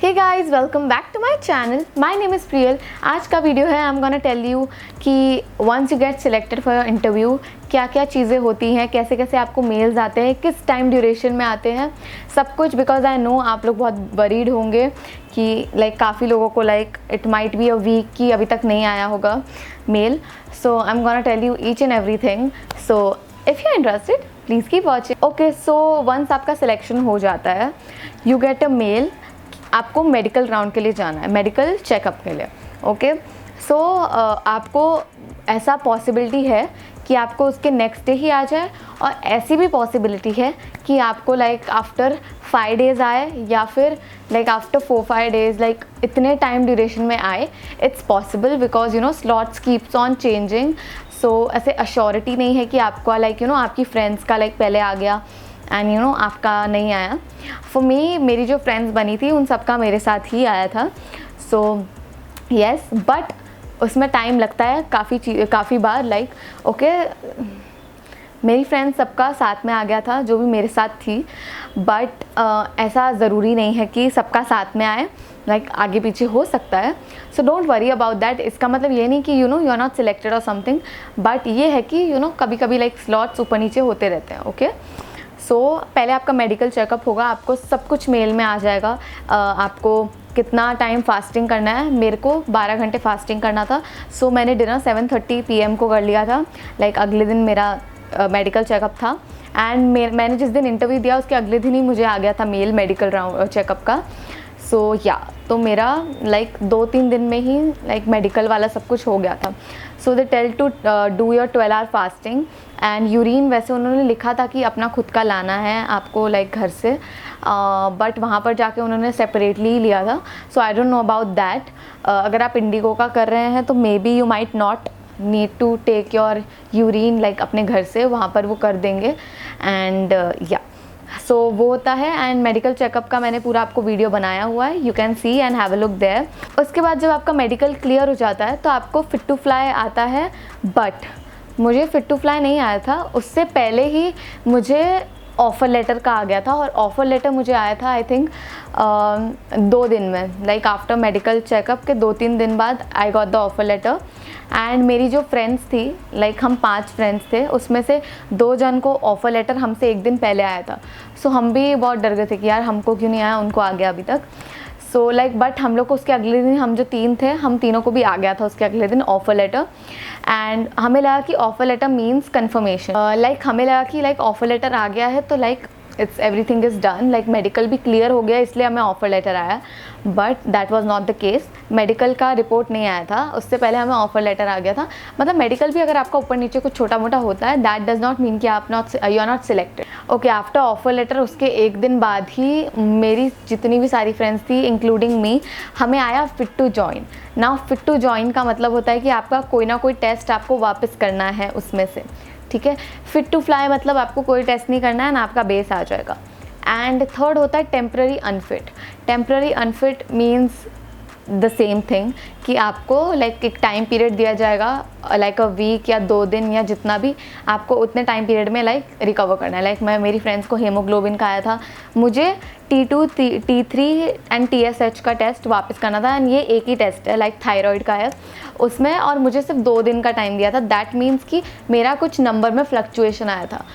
Hey guys, welcome back to my channel. My name is Priyal. आज का video है, I am gonna tell you कि once you get selected for your interview क्या क्या चीज़ें होती हैं, कैसे कैसे आपको मेल्स आते हैं, किस टाइम ड्यूरेशन में आते हैं, सब कुछ. बिकॉज आई नो आप लोग बहुत वरीड होंगे कि काफ़ी लोगों को it might be a week कि अभी तक नहीं आया होगा mail. So I am gonna tell you each and everything. So if you are interested please keep watching. Okay, so once आपका सिलेक्शन हो जाता है, यू गेट अ मेल. आपको मेडिकल राउंड के लिए जाना है, मेडिकल चेकअप के लिए. ओके, सो आपको ऐसा पॉसिबिलिटी है कि आपको उसके नेक्स्ट डे ही आ जाए, और ऐसी भी पॉसिबिलिटी है कि आपको आफ्टर 5 डेज़ आए, या फिर आफ्टर 4-5 डेज़, इतने टाइम ड्यूरेशन में आए. It's possible because slots keeps on changing. So ऐसे अश्योरिटी नहीं है कि आपका आपकी फ्रेंड्स का पहले आ गया एंड आपका नहीं आया. फॉर मी, मेरी जो फ्रेंड्स बनी थी उन सबका मेरे साथ ही आया था. सो येस, बट उसमें टाइम लगता है काफ़ी बार. ओके, मेरी फ्रेंड्स सबका साथ में आ गया था जो भी मेरे साथ थी. बट ऐसा ज़रूरी नहीं है कि सबका साथ में आए. आगे पीछे हो सकता है. So don't worry about that. इसका मतलब ये नहीं कि यू आर नॉट सिलेक्टेड और समथिंग, बट ये है कि कभी कभी स्लॉट्स ऊपर नीचे होते रहते हैं. ओके, सो पहले आपका मेडिकल चेकअप होगा. आपको सब कुछ मेल में आ जाएगा. आपको कितना टाइम फास्टिंग करना है. मेरे को 12 घंटे फास्टिंग करना था. सो मैंने डिनर 7:30 PM को कर लिया था. अगले दिन मेरा मेडिकल चेकअप था. एंड मैंने जिस दिन इंटरव्यू दिया उसके अगले दिन ही मुझे आ गया था मेल मेडिकल राउंड चेकअप का. सो तो मेरा 2-3 दिन में ही मेडिकल वाला सब कुछ हो गया था. So they tell to do your 12 hour fasting. And urine वैसे उन्होंने लिखा था कि अपना खुद का लाना है आपको घर से, बट वहाँ पर जाके उन्होंने सेपरेटली ही लिया था. So I don't know about that. अगर आप इंडिगो का कर रहे हैं तो maybe you might not need to take your urine अपने घर से, वहाँ पर वो कर देंगे. एंड सो वो होता है. एंड मेडिकल चेकअप का मैंने पूरा आपको वीडियो बनाया हुआ है, you can see and have a look there. उसके बाद जब आपका मेडिकल क्लियर हो जाता है तो आपको फिट टू फ्लाई आता है. बट मुझे फिट टू फ्लाई नहीं आया था. उससे पहले ही मुझे ऑफ़र लेटर का आ गया था, और ऑफ़र लेटर मुझे आया था आई थिंक 2 दिन में. आफ्टर मेडिकल चेकअप के 2-3 दिन बाद I got the offer letter. And मेरी जो फ्रेंड्स थी, हम 5 फ्रेंड्स थे, उसमें से 2 जन को ऑफ़र लेटर हमसे 1 दिन पहले आया था. सो हम भी बहुत डर गए थे कि यार हमको क्यों नहीं आया, उनको आ गया अभी तक. सो बट हम लोग को उसके अगले दिन, हम जो 3 थे, हम तीनों को भी आ गया था उसके अगले दिन ऑफ़र लेटर. एंड हमें लगा कि ऑफ़र लेटर मीन्स कन्फर्मेशन. हमें लगा कि ऑफ़र लेटर आ गया है तो it's everything is done. Medical भी क्लियर हो गया इसलिए हमें ऑफ़र लेटर आया. But that was not the case. Medical का रिपोर्ट नहीं आया था, उससे पहले हमें ऑफ़र लेटर आ गया था. मतलब मेडिकल भी अगर आपका ऊपर नीचे कुछ छोटा मोटा होता है, दैट डज़ नॉट मीन कि you are not selected. Okay, after offer letter उसके 1 दिन बाद ही मेरी जितनी भी सारी फ्रेंड्स थी इंक्लूडिंग मी, हमें आया fit to join. Now fit to join का मतलब होता है कि आपका कोई ना कोई टेस्ट आपको वापस करना है उसमें से. ठीक है, फिट टू फ्लाई मतलब आपको कोई टेस्ट नहीं करना है ना, आपका बेस आ जाएगा. एंड थर्ड होता है temporary unfit. Temporary unfit means the same thing कि आपको एक टाइम पीरियड दिया जाएगा, अ वीक या 2 दिन या जितना भी, आपको उतने टाइम पीरियड में रिकवर करना है. मेरी फ्रेंड्स को हेमोग्लोबिन का आया था, मुझे T2, T3 एंड TSH का टेस्ट वापस करना था. एंड ये एक ही टेस्ट है, थायराइड का है उसमें, और मुझे सिर्फ 2 दिन का टाइम दिया था. दैट मीन्स कि मेरा कुछ नंबर में फ्लक्चुएशन आया था.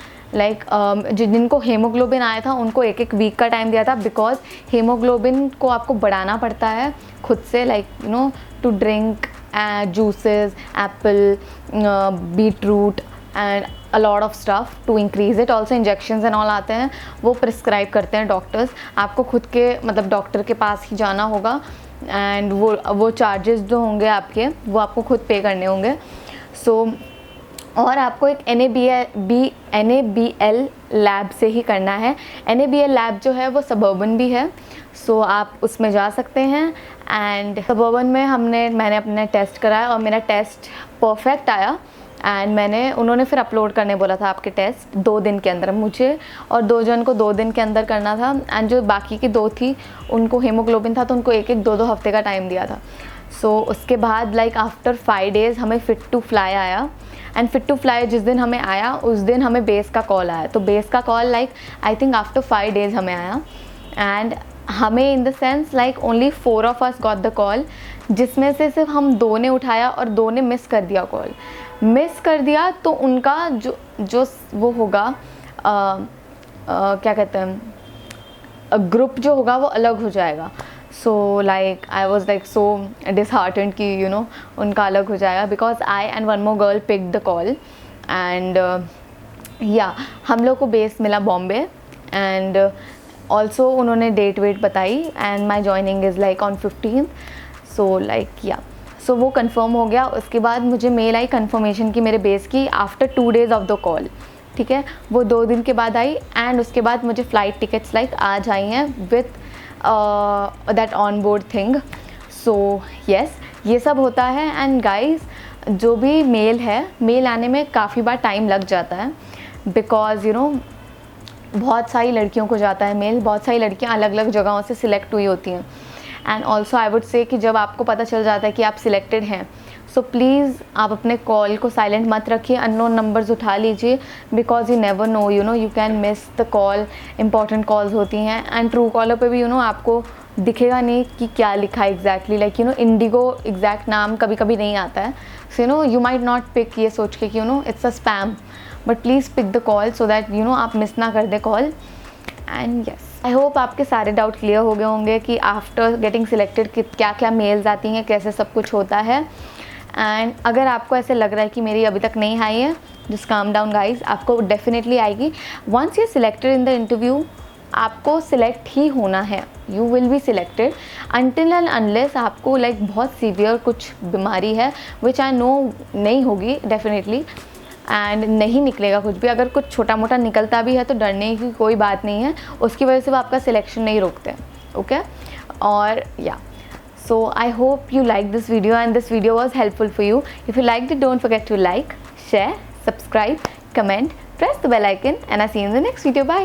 जिनको हेमोग्लोबिन आया था उनको 1-1 वीक का टाइम दिया था, बिकॉज हेमोग्लोबिन को आपको बढ़ाना पड़ता है खुद से, to drink juices, apple, beetroot and a lot of stuff to increase it. Also injections and all आते हैं, वो प्रिस्क्राइब करते हैं डॉक्टर्स. आपको खुद के डॉक्टर के पास ही जाना होगा. एंड वो चार्जेस जो होंगे आपके, वो आपको खुद पे करने होंगे. सो और आपको एक NABL लैब से ही करना है. NABL लैब जो है वो सबर्बन भी है, सो आप उसमें जा सकते हैं. एंड सबर्बन में मैंने अपना टेस्ट कराया और मेरा टेस्ट परफेक्ट आया. एंड उन्होंने फिर अपलोड करने बोला था आपके टेस्ट 2 दिन के अंदर. मुझे और 2 जन को 2 दिन के अंदर करना था. एंड जो बाकी की 2 थी उनको हेमोग्लोबिन था, तो उनको 1-2 हफ्ते का टाइम दिया था. सो उसके बाद आफ्टर 5 डेज़ हमें फिट टू फ्लाई आया. एंड फिट टू फ्लाई जिस दिन हमें आया उस दिन हमें बेस का कॉल आया. तो बेस का call I think after 5 days हमें आया. एंड हमें in the sense like only 4 of us got the call, जिसमें से सिर्फ हम 2 ने उठाया और 2 ने मिस कर दिया कॉल। मिस कर दिया तो उनका जो वो होगा क्या कहते हैं, ग्रुप जो होगा वो अलग हो जाएगा। So like I was like so disheartened कि यू नो उनका अलग हो जाएगा, because I and one more girl pick the call. And yeah हम लोग को बेस मिला बॉम्बे, एंड ऑल्सो उन्होंने डेट वेट बताई, and my joining is like on 15th। So like yeah so वो कंफर्म हो गया। उसके बाद मुझे मेल आई कंफर्मेशन की मेरे बेस की after 2 days of the call, ठीक है, वो 2 दिन के बाद आई। एंड उसके बाद मुझे फ़्लाइट टिकट्स लाइक आज आई हैं with that on board thing. So yes, ये सब होता है। एंड गाइज, जो भी मेल है, मेल आने में काफ़ी बार टाइम लग जाता है, बिकॉज यू नो बहुत सारी लड़कियों को जाता है मेल, बहुत सारी लड़कियां अलग अलग जगहों से सिलेक्ट हुई होती हैं। And also I would say कि जब आपको पता चल जाता है कि आप सिलेक्टेड हैं, सो प्लीज़ आप अपने कॉल को साइलेंट मत रखिए, अननोन नंबर्स उठा लीजिए, because you never know, you know you can miss the call. Important calls होती हैं। एंड ट्रू कॉलर पे भी यू नो आपको दिखेगा नहीं कि क्या लिखा है exactly, like you know IndiGo exact नाम कभी कभी नहीं आता है। So you know you might not pick, ये सोच के कि you know it's a spam, but please pick the call so that you know आप मिस ना कर दे call. And yes, I hope आपके सारे डाउट क्लियर हो गए होंगे कि आफ्टर गेटिंग सिलेक्टेड क्या क्या मेल्स आती हैं, कैसे सब कुछ होता है। एंड अगर आपको ऐसे लग रहा है कि मेरी अभी तक नहीं आई है, जस्ट काम डाउन गाइज, आपको डेफिनेटली आएगी। Once you selected in the interview, आपको सिलेक्ट ही होना है, you will be selected until and unless आपको लाइक बहुत सीवियर कुछ बीमारी है, विच आई नो नहीं होगी डेफिनेटली, एंड नहीं निकलेगा कुछ भी। अगर कुछ छोटा मोटा निकलता भी है तो डरने की कोई बात नहीं है, उसकी वजह से वो आपका सिलेक्शन नहीं रोकते, ओके। और या so I hope you like this video and this video was helpful for you. If you liked it, don't forget to like, share, subscribe, comment, press the bell icon, and I'll see you in the next video. Bye.